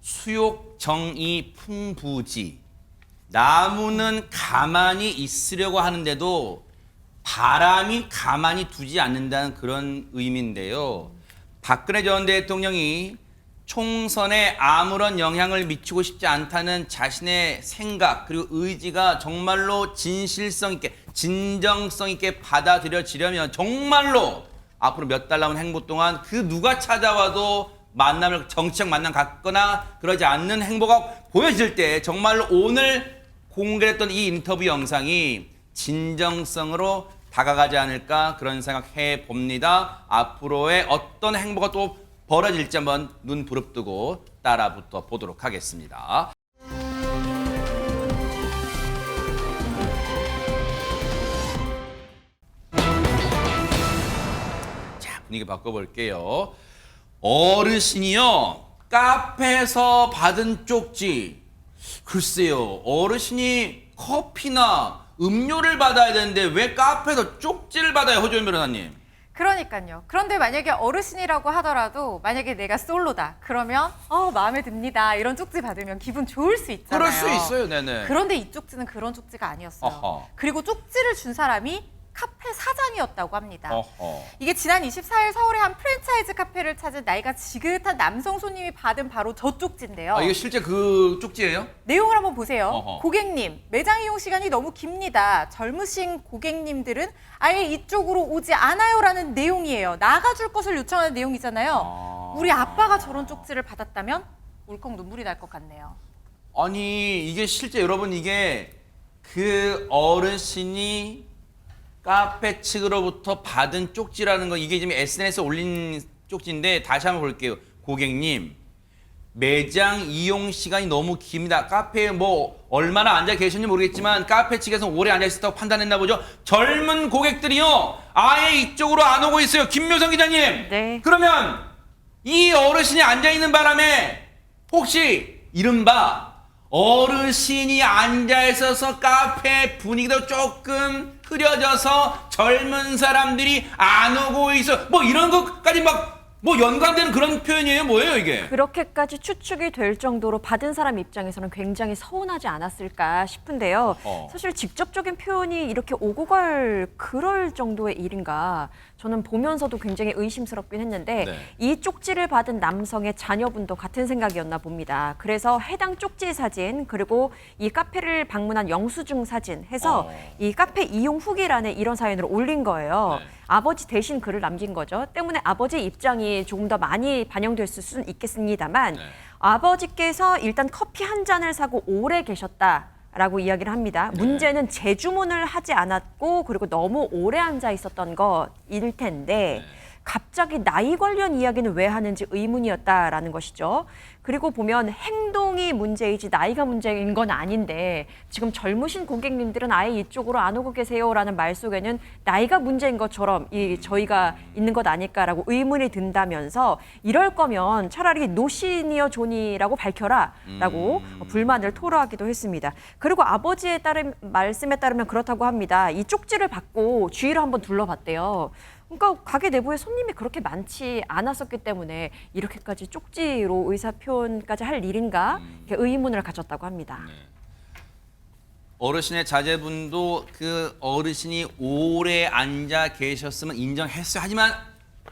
수욕 정의 풍부지. 나무는 가만히 있으려고 하는데도 바람이 가만히 두지 않는다는 그런 의미인데요. 박근혜 전 대통령이 총선에 아무런 영향을 미치고 싶지 않다는 자신의 생각 그리고 의지가 정말로 진실성 있게 진정성 있게 받아들여지려면 정말로 앞으로 몇 달 남은 행보 동안 그 누가 찾아와도 만남을 정치적 만남 갖거나 그러지 않는 행보가 보여질 때 정말로 오늘 공개했던 이 인터뷰 영상이 진정성으로 다가가지 않을까 그런 생각해 봅니다. 앞으로의 어떤 행보가 또 벌어질지 한번 눈 부릅뜨고 따라붙어 보도록 하겠습니다. 자, 분위기 바꿔볼게요. 어르신이요, 카페에서 받은 쪽지. 글쎄요, 어르신이 커피나 음료를 받아야 되는데 왜 카페에서 쪽지를 받아요, 허조연 변호사님? 그러니까요. 그런데 만약에 어르신이라고 하더라도 만약에 내가 솔로다. 그러면 마음에 듭니다. 이런 쪽지 받으면 기분 좋을 수 있잖아요. 그럴 수 있어요. 네네. 그런데 이 쪽지는 그런 쪽지가 아니었어요. 어허. 그리고 쪽지를 준 사람이 카페 사장이었다고 합니다. 어허. 이게 지난 24일 서울의 한 프랜차이즈 카페를 찾은 나이가 지긋한 남성 손님이 받은 바로 저 쪽지인데요. 이게 실제 그 쪽지예요? 내용을 한번 보세요. 어허. 고객님, 매장 이용 시간이 너무 깁니다. 젊으신 고객님들은 아예 이쪽으로 오지 않아요라는 내용이에요. 나가줄 것을 요청하는 내용이잖아요. 우리 아빠가 저런 쪽지를 받았다면 울컥 눈물이 날 것 같네요. 아니 이게 실제 여러분 이게 그 어르신이 카페 측으로부터 받은 쪽지라는 거 이게 지금 SNS에 올린 쪽지인데 다시 한번 볼게요. 고객님, 매장 이용 시간이 너무 깁니다. 카페에 뭐 얼마나 앉아 계셨는지 모르겠지만 카페 측에서 오래 앉아 있었다고 판단했나 보죠. 젊은 고객들이요 아예 이쪽으로 안 오고 있어요. 김묘성 기자님. 네. 그러면 이 어르신이 앉아 있는 바람에 혹시 이른바 어르신이 앉아 있어서 카페 분위기도 조금 흐려져서 젊은 사람들이 안 오고 있어. 뭐 이런 것까지 막 뭐 연관되는 그런 표현이에요? 뭐예요 이게? 그렇게까지 추측이 될 정도로 받은 사람 입장에서는 굉장히 서운하지 않았을까 싶은데요. 사실 직접적인 표현이 이렇게 오고 갈 그럴 정도의 일인가 저는 보면서도 굉장히 의심스럽긴 했는데 네. 이 쪽지를 받은 남성의 자녀분도 같은 생각이었나 봅니다. 그래서 해당 쪽지 사진 그리고 이 카페를 방문한 영수증 사진 해서 이 카페 이용 후기란에 이런 사연을 올린 거예요. 네. 아버지 대신 글을 남긴 거죠. 때문에 아버지 입장이 조금 더 많이 반영됐을 수는 있겠습니다만 아버지께서 일단 커피 한 잔을 사고 오래 계셨다라고 이야기를 합니다. 문제는 재주문을 하지 않았고 그리고 너무 오래 앉아 있었던 것일 텐데 갑자기 나이 관련 이야기는 왜 하는지 의문이었다라는 것이죠. 그리고 보면 행동이 문제이지 나이가 문제인 건 아닌데 지금 젊으신 고객님들은 아예 이쪽으로 안 오고 계세요라는 말 속에는 나이가 문제인 것처럼 저희가 있는 것 아닐까라고 의문이 든다면서 이럴 거면 차라리 노 시니어 존이라고 밝혀라라고 불만을 토로하기도 했습니다. 그리고 아버지의 말씀에 따르면 그렇다고 합니다. 이 쪽지를 받고 주위를 한번 둘러봤대요. 그러니까 가게 내부에 손님이 그렇게 많지 않았었기 때문에 이렇게까지 쪽지로 의사 표현까지 할 일인가 이렇게 의문을 가졌다고 합니다. 어르신의 자제분도 그 어르신이 오래 앉아 계셨으면 인정했어요. 하지만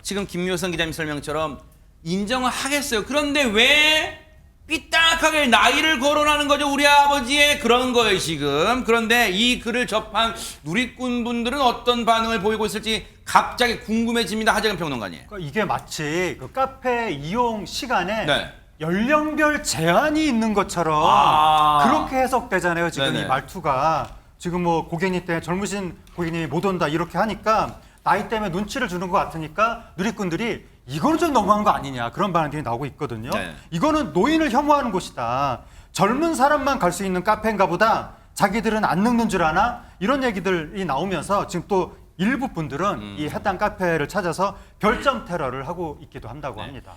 지금 김묘성 기자님 설명처럼 인정을 하겠어요. 그런데 왜 삐딱하게 나이를 거론하는 거죠? 우리 아버지의 그런 거예요 지금. 그런데 이 글을 접한 누리꾼분들은 어떤 반응을 보이고 있을지 갑자기 궁금해집니다. 하재근 평론가님. 그러니까 이게 마치 그 카페 이용 시간에 네. 연령별 제한이 있는 것처럼 그렇게 해석되잖아요. 지금 네네. 이 말투가. 지금 뭐 고객님 때문에 젊으신 고객님이 못 온다 이렇게 하니까 나이 때문에 눈치를 주는 것 같으니까 누리꾼들이 이거는 좀 너무한 거 아니냐 그런 반응들이 나오고 있거든요. 네. 이거는 노인을 혐오하는 곳이다. 젊은 사람만 갈 수 있는 카페인가 보다 자기들은 안 늙는 줄 아나 이런 얘기들이 나오면서 지금 또 일부 분들은 이 해당 카페를 찾아서 별점 테러를 하고 있기도 한다고 합니다.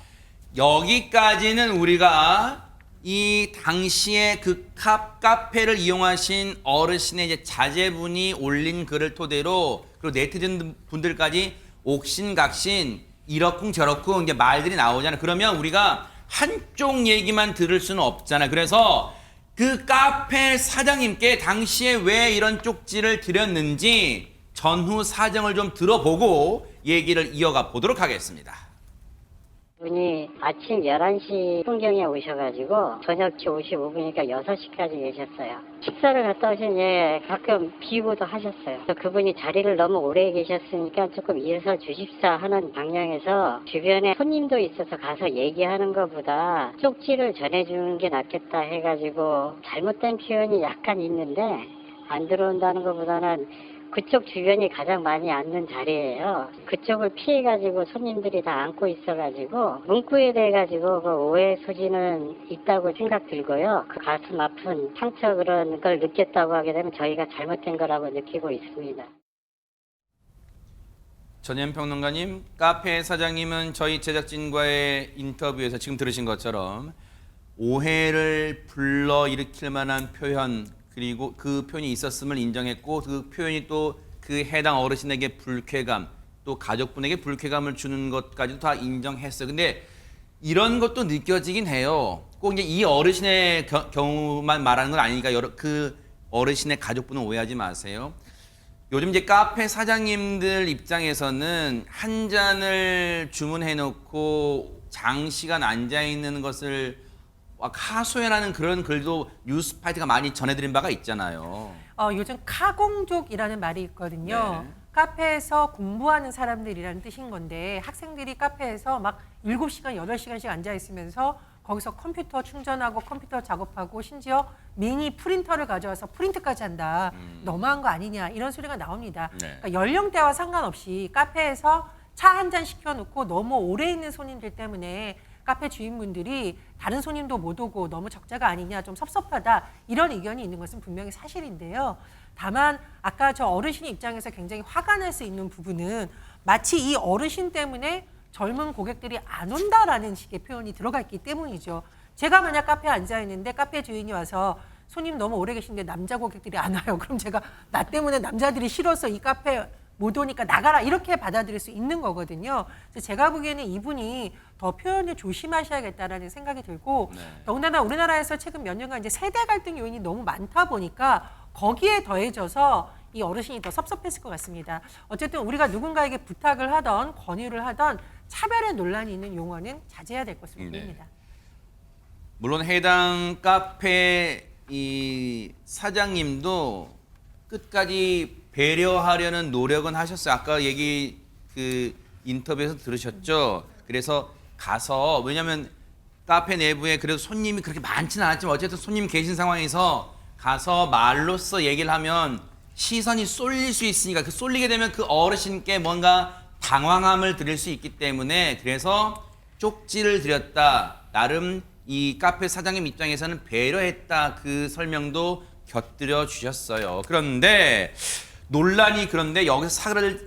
여기까지는 우리가 이 당시에 그 카페를 이용하신 어르신의 이제 자제분이 올린 글을 토대로 그리고 네티즌 분들까지 옥신각신 이러쿵저러쿵 이제 말들이 나오잖아요. 그러면 우리가 한쪽 얘기만 들을 수는 없잖아요. 그래서 그 카페 사장님께 당시에 왜 이런 쪽지를 드렸는지 전후 사정을 좀 들어보고 얘기를 이어가 보도록 하겠습니다. 분이 아침 11시 풍경에 오셔가지고 저녁 55분이니까 6시까지 계셨어요. 식사를 갔다 오신 가끔 비우고도 하셨어요. 그래서 그분이 자리를 너무 오래 계셨으니까 조금 일서 주십사 하는 방향에서 주변에 손님도 있어서 가서 얘기하는 것보다 쪽지를 전해주는 게 낫겠다 해가지고 잘못된 표현이 약간 있는데 안 들어온다는 것보다는 그쪽 주변이 가장 많이 앉는 자리예요. 그쪽을 피해가지고 손님들이 다 앉고 있어가지고 문구에 대해가지고 그 오해 소지는 있다고 생각 들고요. 그 가슴 아픈 상처 그런 걸 느꼈다고 하게 되면 저희가 잘못된 거라고 느끼고 있습니다. 전현 평론가님, 카페 사장님은 저희 제작진과의 인터뷰에서 지금 들으신 것처럼 오해를 불러일으킬 만한 표현 그리고 그 표현이 있었음을 인정했고 그 표현이 또 그 해당 어르신에게 불쾌감 또 가족분에게 불쾌감을 주는 것까지도 다 인정했어요. 근데 이런 것도 느껴지긴 해요. 꼭 이제 이 어르신의 경우만 말하는 건 아니니까 그 어르신의 가족분은 오해하지 마세요. 요즘 이제 카페 사장님들 입장에서는 한 잔을 주문해 놓고 장시간 앉아 있는 것을 하소연하는 그런 글도 뉴스파이트가 많이 전해드린 바가 있잖아요. 요즘 카공족이라는 말이 있거든요. 네. 카페에서 공부하는 사람들이라는 뜻인 건데 학생들이 카페에서 막 7시간, 8시간씩 앉아 있으면서 거기서 컴퓨터 충전하고 컴퓨터 작업하고 심지어 미니 프린터를 가져와서 프린트까지 한다. 너무한 거 아니냐 이런 소리가 나옵니다. 네. 그러니까 연령대와 상관없이 카페에서 차 한 잔 시켜놓고 너무 오래 있는 손님들 때문에 카페 주인분들이 다른 손님도 못 오고 너무 적자가 아니냐 좀 섭섭하다 이런 의견이 있는 것은 분명히 사실인데요. 다만 아까 저 어르신 입장에서 굉장히 화가 날 수 있는 부분은 마치 이 어르신 때문에 젊은 고객들이 안 온다라는 식의 표현이 들어가 있기 때문이죠. 제가 만약 카페에 앉아 있는데 카페 주인이 와서 손님 너무 오래 계신데 남자 고객들이 안 와요. 그럼 제가 나 때문에 남자들이 싫어서 이 카페 못 오니까 나가라 이렇게 받아들일 수 있는 거거든요. 그래서 제가 보기에는 이분이 더 표현을 조심하셔야겠다라는 생각이 들고 더군다나 우리나라에서 최근 몇 년간 이제 세대 갈등 요인이 너무 많다 보니까 거기에 더해져서 이 어르신이 더 섭섭했을 것 같습니다. 어쨌든 우리가 누군가에게 부탁을 하던 권유를 하던 차별의 논란이 있는 용어는 자제해야 될 것으로 보입니다. 물론 해당 카페 이 사장님도 끝까지 배려하려는 노력은 하셨어요. 아까 얘기 그 인터뷰에서 들으셨죠. 그래서 가서 왜냐하면 카페 내부에 그래도 손님이 그렇게 많지는 않았지만 어쨌든 손님 계신 상황에서 가서 말로써 얘기를 하면 시선이 쏠릴 수 있으니까 그 쏠리게 되면 그 어르신께 뭔가 당황함을 드릴 수 있기 때문에 그래서 쪽지를 드렸다. 나름 이 카페 사장님 입장에서는 배려했다. 그 설명도 곁들여 주셨어요. 그런데 논란이 그런데 여기서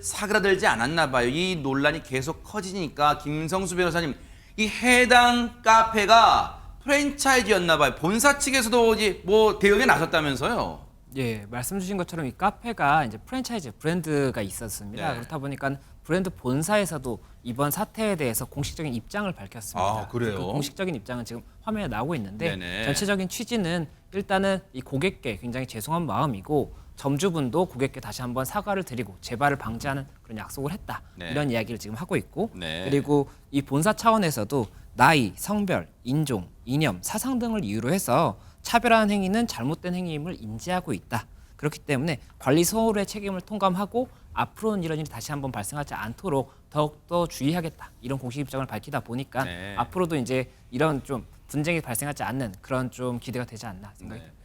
사그라들지 않았나 봐요. 이 논란이 계속 커지니까 김성수 변호사님 이 해당 카페가 프랜차이즈였나 봐요. 본사 측에서도 뭐 대응에 나섰다면서요. 예, 말씀 주신 것처럼 이 카페가 이제 프랜차이즈 브랜드가 있었습니다. 네. 그렇다 보니까 브랜드 본사에서도 이번 사태에 대해서 공식적인 입장을 밝혔습니다. 아, 그래요? 그 공식적인 입장은 지금 화면에 나오고 있는데 네네. 전체적인 취지는 일단은 이 고객께 굉장히 죄송한 마음이고 점주분도 고객께 다시 한번 사과를 드리고 재발을 방지하는 그런 약속을 했다. 네. 이런 이야기를 지금 하고 있고 네. 그리고 이 본사 차원에서도 나이, 성별, 인종, 이념, 사상 등을 이유로 해서 차별하는 행위는 잘못된 행위임을 인지하고 있다. 그렇기 때문에 관리 소홀의 책임을 통감하고 앞으로는 이런 일이 다시 한번 발생하지 않도록 더욱더 주의하겠다. 이런 공식 입장을 밝히다 보니까 네. 앞으로도 이제 이런 좀 분쟁이 발생하지 않는 그런 좀 기대가 되지 않나 생각이 듭니다.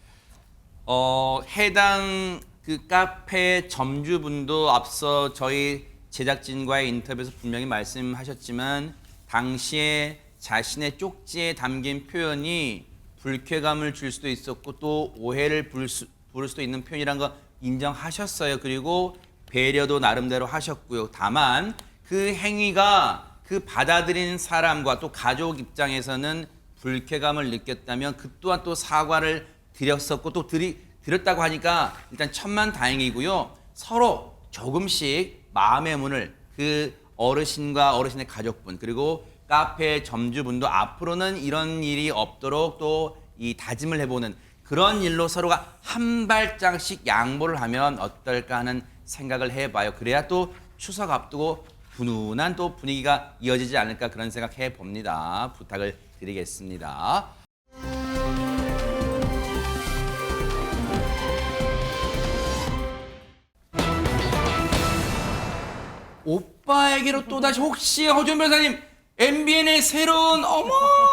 해당 그 카페 점주분도 앞서 저희 제작진과의 인터뷰에서 분명히 말씀하셨지만 당시에 자신의 쪽지에 담긴 표현이 불쾌감을 줄 수도 있었고 또 오해를 부를 수도 있는 표현이란 거 인정하셨어요. 그리고 배려도 나름대로 하셨고요. 다만 그 행위가 그 받아들인 사람과 또 가족 입장에서는 불쾌감을 느꼈다면 그 또한 또 사과를 드렸었고 또 드렸다고 하니까 일단 천만다행이고요. 서로 조금씩 마음의 문을 그 어르신과 어르신의 가족분 그리고 카페 점주분도 앞으로는 이런 일이 없도록 또 이 다짐을 해보는 그런 일로 서로가 한 발짝씩 양보를 하면 어떨까 하는 생각을 해봐요. 그래야 또 추석 앞두고 훈훈한 또 분위기가 이어지지 않을까 그런 생각 해봅니다. 부탁을 드리겠습니다. 오빠에게로 또다시 혹시 허준 변호사님 MBN의 새로운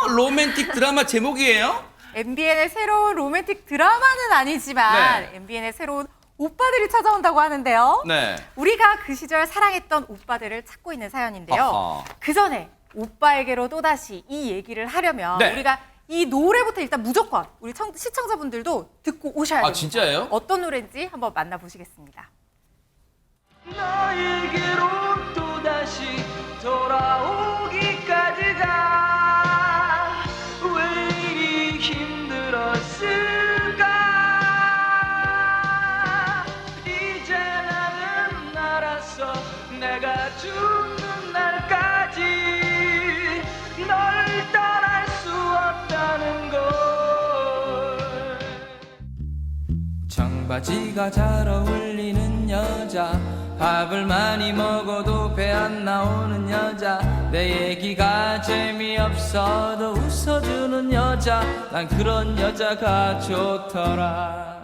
로맨틱 드라마 제목이에요? MBN의 새로운 로맨틱 드라마는 아니지만 네. MBN의 새로운 오빠들이 찾아온다고 하는데요. 네. 우리가 그 시절 사랑했던 오빠들을 찾고 있는 사연인데요. 아하. 그 전에 오빠에게로 또다시 이 얘기를 하려면 네. 우리가 이 노래부터 일단 무조건 우리 시청자분들도 듣고 오셔야 됩니다. 진짜예요? 어떤 노래인지 한번 만나보시겠습니다. 너에게로 또다시 돌아오기까지가 왜 이리 힘들었을까 이제 나는 알았어 내가 죽는 날까지 널 떠날 수 없다는 걸 청바지가 잘 어울리는 여자 밥을 많이 먹어도 배 안 나오는 여자 내 얘기가 재미없어도 웃어주는 여자 난 그런 여자가 좋더라.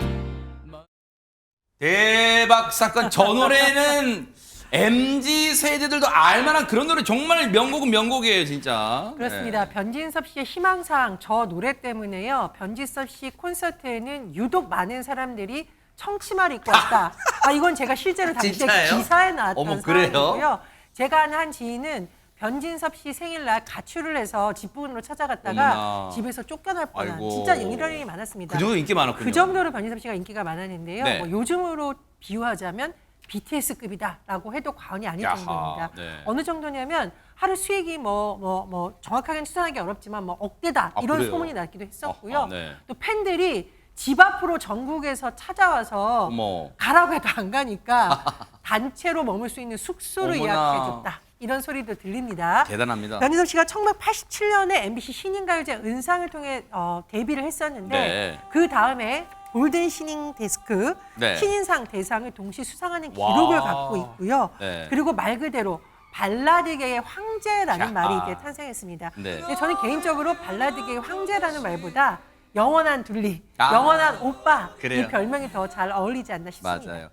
대박 사건. 저 노래는 MZ 세대들도 알만한 그런 노래 정말 명곡은 명곡이에요 진짜. 그렇습니다. 변진섭 씨의 희망사항 저 노래 때문에요. 변진섭 씨 콘서트에는 유독 많은 사람들이 청치마를 입고 왔다. 이건 제가 실제로 당시에 진짜예요? 기사에 나왔던 어머, 그래요? 사항이고요. 제가 아는 한 지인은 변진섭 씨 생일날 가출을 해서 집부근으로 찾아갔다가 어머나. 집에서 쫓겨날 뻔한 아이고. 진짜 이런 일이 많았습니다. 그 정도 인기 많았군요. 그 정도로 변진섭 씨가 인기가 많았는데요. 네. 뭐 요즘으로 비유하자면 BTS급이다라고 해도 과언이 아닐 야하, 정도입니다. 네. 어느 정도냐면 하루 수익이 뭐 정확하게는 추산하기 어렵지만 뭐 억대다 이런 그래요? 소문이 나기도 했었고요. 아하, 네. 또 팬들이 집 앞으로 전국에서 찾아와서 어머. 가라고 해도 안 가니까 단체로 머물 수 있는 숙소를 어머나. 예약해줬다. 이런 소리도 들립니다. 대단합니다. 변진섭 씨가 1987년에 MBC 신인가요제 은상을 통해 데뷔를 했었는데 네. 그 다음에 골든 신인 데스크 네. 신인상 대상을 동시 수상하는 와. 기록을 갖고 있고요. 네. 그리고 말 그대로 발라드계의 황제라는 야. 말이 이제 탄생했습니다. 네. 근데 저는 개인적으로 발라드계의 황제라는 말보다 영원한 둘리, 아. 영원한 오빠 그래요. 이 별명이 더 잘 어울리지 않나 싶습니다. 맞아요.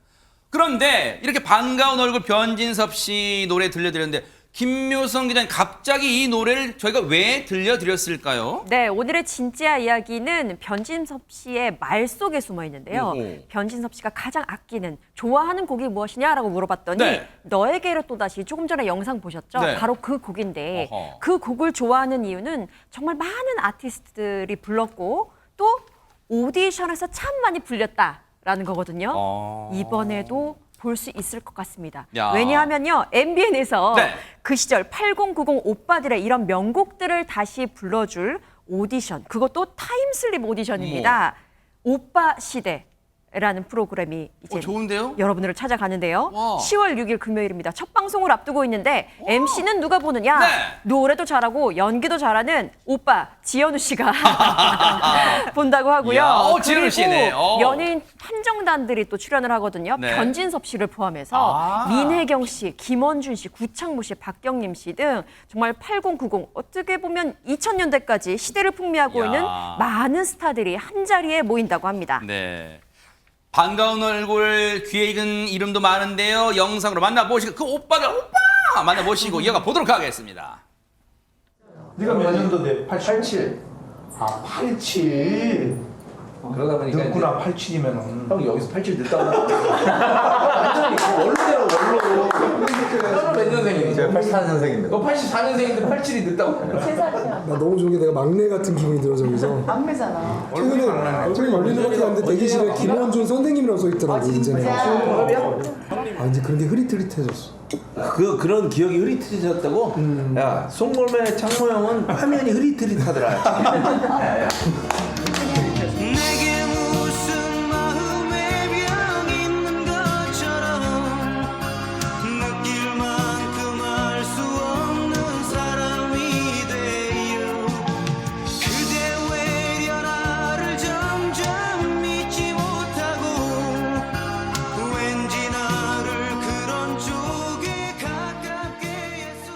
그런데 이렇게 반가운 얼굴 변진섭 씨 노래 들려드렸는데 김묘성 기자님 갑자기 이 노래를 저희가 왜 들려드렸을까요? 네, 오늘의 진짜 이야기는 변진섭 씨의 말 속에 숨어 있는데요. 오호. 변진섭 씨가 가장 아끼는, 좋아하는 곡이 무엇이냐라고 물어봤더니 네. 너에게로 또다시 조금 전에 영상 보셨죠? 네. 바로 그 곡인데 어허. 그 곡을 좋아하는 이유는 정말 많은 아티스트들이 불렀고 또 오디션에서 참 많이 불렸다라는 거거든요. 이번에도 볼 수 있을 것 같습니다. 야. 왜냐하면요, MBN에서 네. 그 시절 8090 오빠들의 이런 명곡들을 다시 불러줄 오디션, 그것도 타임슬립 오디션입니다. 오빠 시대라는 프로그램이 이제 좋은데요? 여러분들을 찾아가는데요. 와. 10월 6일 금요일입니다. 첫 방송을 앞두고 있는데 MC는 누가 보느냐? 네. 노래도 잘하고 연기도 잘하는 오빠 지현우 씨가 본다고 하고요. 이야, 지현우 씨네. 연예인 판정단들이 또 출연을 하거든요. 네. 변진섭 씨를 포함해서 민혜경 씨, 김원준 씨, 구창모 씨, 박경림 씨 등 정말 8090 어떻게 보면 2000년대까지 시대를 풍미하고 이야. 있는 많은 스타들이 한 자리에 모인다고 합니다. 네. 반가운 얼굴, 귀에 익은 이름도 많은데요. 영상으로 만나보시고 그 오빠들 오빠 만나보시고 이어가 보도록 하겠습니다. 네가 몇 년도인데? 87. 아, 87. 그러다 보니까 늦구나 87이면은 형 여기서 87 늦다고 완전히 원로대로 원로. 형은 몇 년생이니? 제가 84년생입니다. 너 84년생인데 87이 늦다고. 나 너무 좋은 게 내가 막내 같은 기분이 들어 저기서. 막내잖아. 최근에 얼른 어디 갔는데 대기실에 김원준 선생님이라고 써 있더라고 이제는. 아 이제 그런 게 흐릿흐릿해졌어. 그런 기억이 흐릿해졌다고? 야, 송골매 창모 형은 화면이 흐릿흐릿하더라. 야. 내게 무슨 마음의 병 있는 것처럼 느낄 만큼 알 수 없는 사람이 되어 그대 외려 나를 점점 믿지 못하고 왠지 나를 그런 쪽에 가깝게 했어.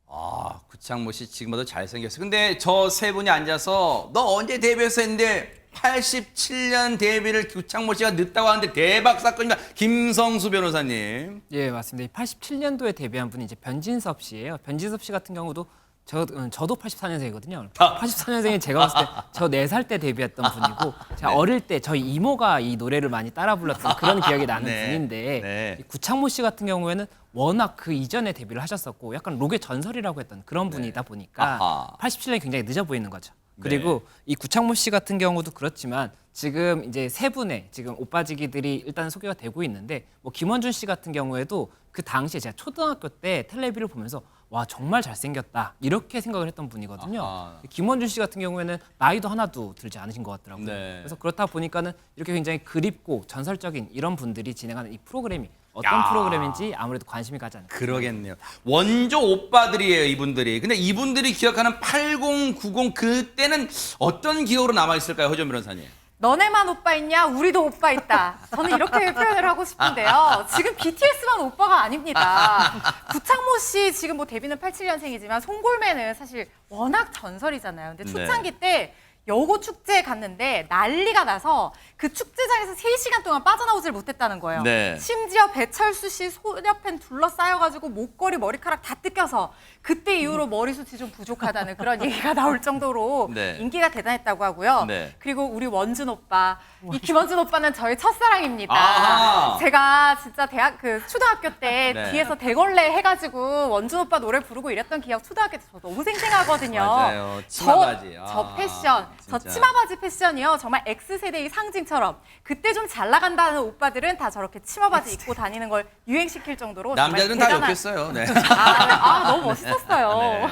아, 구창모 씨 지금 봐도 잘생겼어. 근데 저 세 분이 앉아서 너 언제 데뷔했어 했는데 87년 데뷔를 구창모 씨가 늦다고 하는데 대박 사건입니다. 김성수 변호사님. 예, 맞습니다. 87년도에 데뷔한 분이 이제 변진섭 씨예요. 변진섭 씨 같은 경우도 저도 84년생이거든요. 84년생이 제가 봤을 때 저 4살 때 데뷔했던 분이고 제가 네. 어릴 때 저희 이모가 이 노래를 많이 따라 불렀던 그런 기억이 나는 네. 분인데 네. 이 구창모 씨 같은 경우에는 워낙 그 이전에 데뷔를 하셨었고 약간 록의 전설이라고 했던 그런 분이다 보니까 아하. 87년이 굉장히 늦어 보이는 거죠. 그리고 이 구창모 씨 같은 경우도 그렇지만 지금 이제 세 분의 지금 오빠지기들이 일단 소개가 되고 있는데 뭐 김원준 씨 같은 경우에도 그 당시에 제가 초등학교 때 텔레비를 보면서 와 정말 잘생겼다 이렇게 생각을 했던 분이거든요. 아하. 김원준 씨 같은 경우에는 나이도 하나도 들지 않으신 것 같더라고요. 네. 그래서 그렇다 보니까는 이렇게 굉장히 그립고 전설적인 이런 분들이 진행하는 이 프로그램이 어떤 야. 프로그램인지 아무래도 관심이 가지 않을까. 그러겠네요. 원조 오빠들이에요, 이분들이. 근데 이분들이 기억하는 8090 그때는 어떤 기억으로 남아있을까요, 허준 변호사님? 너네만 오빠 있냐? 우리도 오빠 있다. 저는 이렇게 표현을 하고 싶은데요. 지금 BTS만 오빠가 아닙니다. 구창모 씨 지금 뭐 데뷔는 87년생이지만 송골매는 사실 워낙 전설이잖아요. 근데 초창기 때 여고 축제에 갔는데 난리가 나서 그 축제장에서 3시간 동안 빠져나오질 못했다는 거예요. 네. 심지어 배철수 씨 소녀팬 둘러싸여가지고 목걸이, 머리카락 다 뜯겨서 그때 이후로 머리숱이 좀 부족하다는 그런 얘기가 나올 정도로 네. 인기가 대단했다고 하고요. 네. 그리고 우리 원준 오빠, 이 김원준 오빠는 저의 첫사랑입니다. 아하. 제가 진짜 초등학교 때 네. 뒤에서 대걸레 해가지고 원준 오빠 노래 부르고 이랬던 기억 초등학교 때 저 너무 생생하거든요. 맞아요. 치마바지. 저 패션, 저 진짜. 치마바지 패션이요. 정말 X세대의 상징처럼 그때 좀 잘 나간다는 오빠들은 다 저렇게 치마바지 입고 다니는 걸 유행시킬 정도로 남자들은 정말 다 대단한... 욕했어요. 네. 너무 멋있었어요.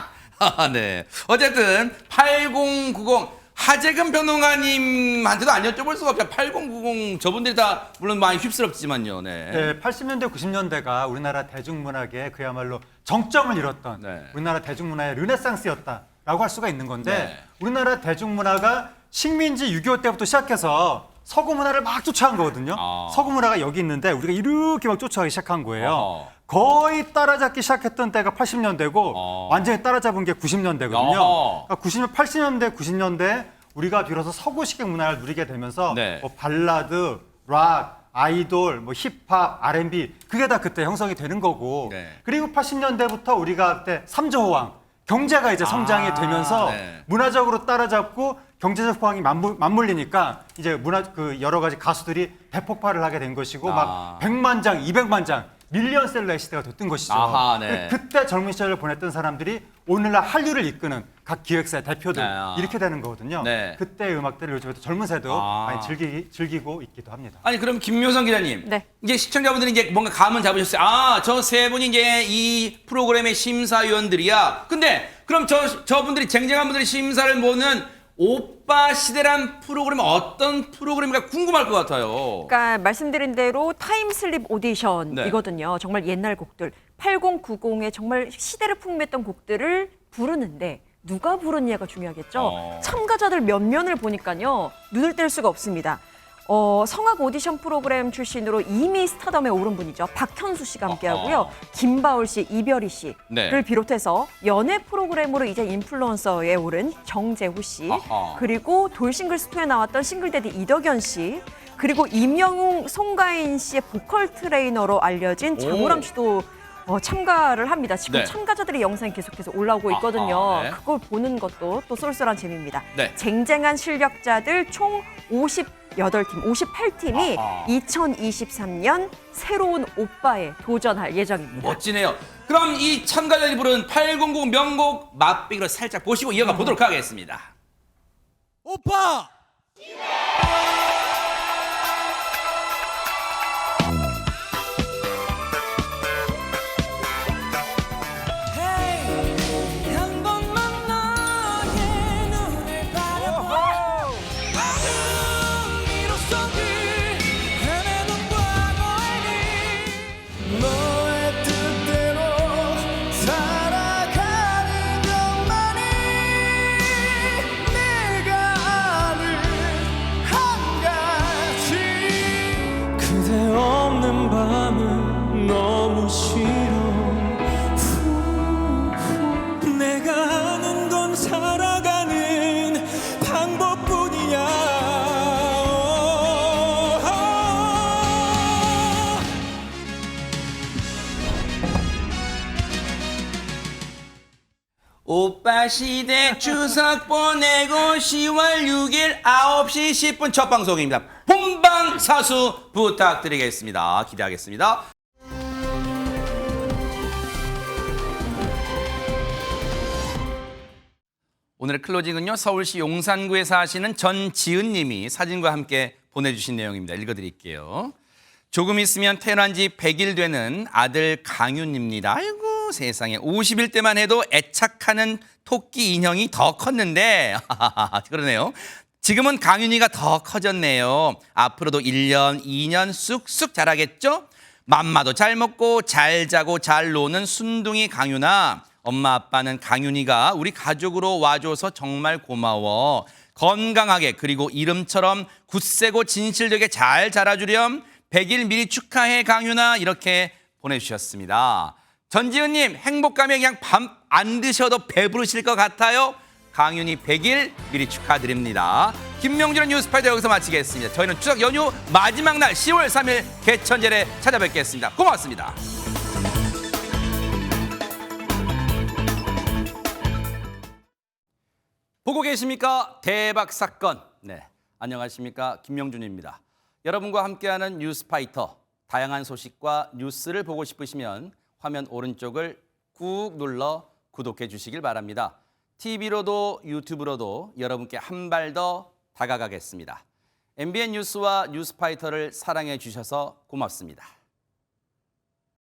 네. 네. 어쨌든 8090 하재근 변호사님한테도 안 여쭤볼 수가 없죠. 8090 저분들이 다 물론 많이 휩쓸었지만요. 네. 네, 80년대, 90년대가 우리나라 대중문학의 그야말로 정점을 이뤘던 네. 우리나라 대중문화의 르네상스였다라고 할 수가 있는 건데 네. 우리나라 대중문화가 식민지 6.25 때부터 시작해서 서구 문화를 막 쫓아간 거거든요. 서구 문화가 여기 있는데 우리가 이렇게 막 쫓아가기 시작한 거예요. 거의 따라잡기 시작했던 때가 80년대고 완전히 따라잡은 게 90년대거든요. 그러니까 80년대, 90년대 우리가 비로소 서구식 문화를 누리게 되면서 네. 뭐 발라드, 락, 아이돌, 뭐 힙합, R&B 그게 다 그때 형성이 되는 거고 네. 그리고 80년대부터 우리가 그때 삼조호황 경제가 이제 성장이 되면서 네. 문화적으로 따라잡고 경제적 호황이 맞물리니까 이제 여러 가지 가수들이 대폭발을 하게 된 것이고 막 100만 장, 200만 장 밀리언셀러의 시대가 됐던 것이죠. 아하, 네. 그때 젊은 시절을 보냈던 사람들이 오늘날 한류를 이끄는 각 기획사의 대표들 네. 이렇게 되는 거거든요. 네. 그때의 음악들을 요즘에 젊은 세도 많이 즐기고 있기도 합니다. 아니 그럼 김묘성 기자님, 네. 이제 시청자분들이 이제 뭔가 감은 잡으셨어요. 아, 저 세 분이 이제 이 프로그램의 심사위원들이야. 근데 그럼 저분들이 쟁쟁한 분들이 심사를 보는 오빠 시대란 프로그램은 어떤 프로그램인가 궁금할 것 같아요. 그러니까 말씀드린 대로 타임슬립 오디션이거든요. 정말 옛날 곡들 8090의 정말 시대를 풍미했던 곡들을 부르는데 누가 부르느냐가 중요하겠죠. 참가자들 면면을 보니까요. 눈을 뗄 수가 없습니다. 성악 오디션 프로그램 출신으로 이미 스타덤에 오른 분이죠. 박현수 씨가 함께하고요. 김바울 씨, 이별이 씨를 네. 비롯해서 연애 프로그램으로 이제 인플루언서에 오른 정재후 씨, 그리고 돌싱글스2에 나왔던 싱글데디 이덕연 씨, 그리고 임영웅, 송가인 씨의 보컬 트레이너로 알려진 장우람 씨도 참가를 합니다. 지금 네. 참가자들의 영상이 계속해서 올라오고 있거든요. 아하, 네. 그걸 보는 것도 또 쏠쏠한 재미입니다. 네. 쟁쟁한 실력자들 총 58팀, 58팀이 아하. 2023년 새로운 오빠에 도전할 예정입니다. 멋지네요. 그럼 이 참가자들이 부른 800 명곡 맛배기로 살짝 보시고 이어가 보도록 하겠습니다. 오빠! 한 번만 너의 눈을 바라봐 미로 속을 헤매는 과거에는 너의 뜻대로 살아가는 것만이 내가 아는 한 가지 그대 없는 밤은 너무 싫어 내가 아는 건 살아가는 방법뿐이야 오빠 시댁 추석 보내고 10월 6일 9시 10분 첫 방송입니다. 본방사수 부탁드리겠습니다. 기대하겠습니다. 오늘의 클로징은요. 서울시 용산구에 사시는 전지은 님이 사진과 함께 보내주신 내용입니다. 읽어드릴게요. 조금 있으면 태어난 지 100일 되는 아들 강윤입니다. 아이고 세상에 50일 때만 해도 애착하는 토끼 인형이 더 컸는데 그러네요. 지금은 강윤이가 더 커졌네요. 앞으로도 1년, 2년 쑥쑥 자라겠죠? 맘마도 잘 먹고 잘 자고 잘 노는 순둥이 강윤아. 엄마 아빠는 강윤이가 우리 가족으로 와줘서 정말 고마워. 건강하게 그리고 이름처럼 굳세고 진실되게 잘 자라주렴. 100일 미리 축하해 강윤아. 이렇게 보내주셨습니다. 전지은님 행복감에 그냥 밤 안 드셔도 배부르실 것 같아요. 강윤이 100일 미리 축하드립니다. 김명준의 뉴스파이터 여기서 마치겠습니다. 저희는 추석 연휴 마지막 날 10월 3일 개천절에 찾아뵙겠습니다. 고맙습니다. 보고 계십니까? 대박 사건. 네, 안녕하십니까? 김명준입니다. 여러분과 함께하는 뉴스파이터. 다양한 소식과 뉴스를 보고 싶으시면 화면 오른쪽을 꾹 눌러 구독해 주시길 바랍니다. TV로도 유튜브로도 여러분께 한 발 더 다가가겠습니다. MBN 뉴스와 뉴스파이터를 사랑해 주셔서 고맙습니다.